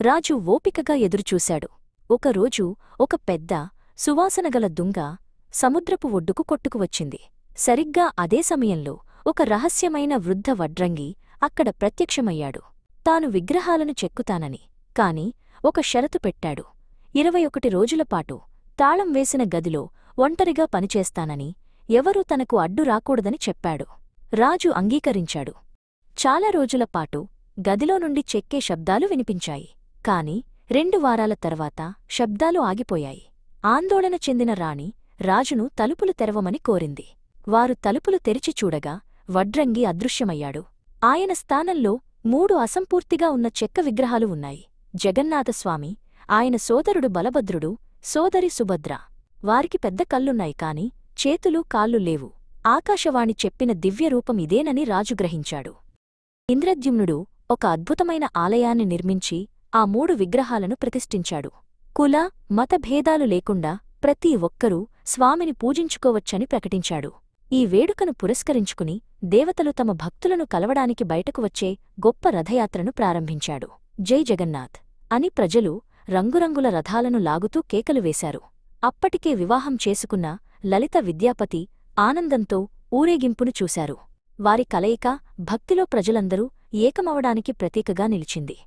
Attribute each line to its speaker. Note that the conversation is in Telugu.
Speaker 1: రాజు ఓపికగా ఎదురుచూశాడు. ఒకరోజు ఒక పెద్ద సువాసనగల దుంగ సముద్రపు ఒడ్డుకు కొట్టుకువచ్చింది. సరిగ్గా అదే సమయంలో ఒక రహస్యమైన వృద్ధ వడ్రంగి అక్కడ ప్రత్యక్షమయ్యాడు. తాను విగ్రహాలను చెక్కుతానని, కాని ఒక షరతు పెట్టాడు. 21 రోజులపాటు తాళం వేసిన గదిలో ఒంటరిగా పనిచేస్తానని, ఎవరూ తనకు అడ్డు రాకూడదని చెప్పాడు. రాజు అంగీకరించాడు. చాలా రోజులపాటు గదిలో నుండి చెక్కే శబ్దాలు వినిపించాయి. కాని 2 వారాల తర్వాత శబ్దాలు ఆగిపోయాయి. ఆందోళన చెందిన రాణి రాజును తలుపులు తెరవమని కోరింది. వారు తలుపులు తెరిచి చూడగా వడ్రంగి అదృశ్యమయ్యాడు. ఆయన స్థానంలో 3 అసంపూర్తిగా ఉన్న చెక్క విగ్రహాలు ఉన్నాయి. జగన్నాథస్వామి, ఆయన సోదరుడు బలభద్రుడు, సోదరి సుభద్ర. వారికి పెద్ద కళ్ళున్నాయి కాని చేతులు కాళ్ళు లేవు. ఆకాశవాణి చెప్పిన దివ్యరూపం ఇదేనని రాజు గ్రహించాడు. ఇంద్రద్యుమ్నుడు ఒక అద్భుతమైన ఆలయాన్ని నిర్మించి ఆ 3 విగ్రహాలను ప్రతిష్ఠించాడు. కుల, మతభేదాలు లేకుండా ప్రతి ఒక్కరూ స్వామిని పూజించుకోవచ్చని ప్రకటించాడు. ఈ వేడుకను పురస్కరించుకుని దేవతలు తమ భక్తులను కలవడానికి బయటకు వచ్చే గొప్ప రథయాత్రను ప్రారంభించాడు. జై జగన్నాథ్ అని ప్రజలు రంగురంగుల రథాలను లాగుతూ కేకలు వేశారు. అప్పటికే వివాహం చేసుకున్న లలిత విద్యాపతి ఆనందంతో ఊరేగింపును చూశారు. వారి కలయిక భక్తిలో ప్రజలందరూ ఏకమవడానికి ప్రతీకగా నిలిచింది.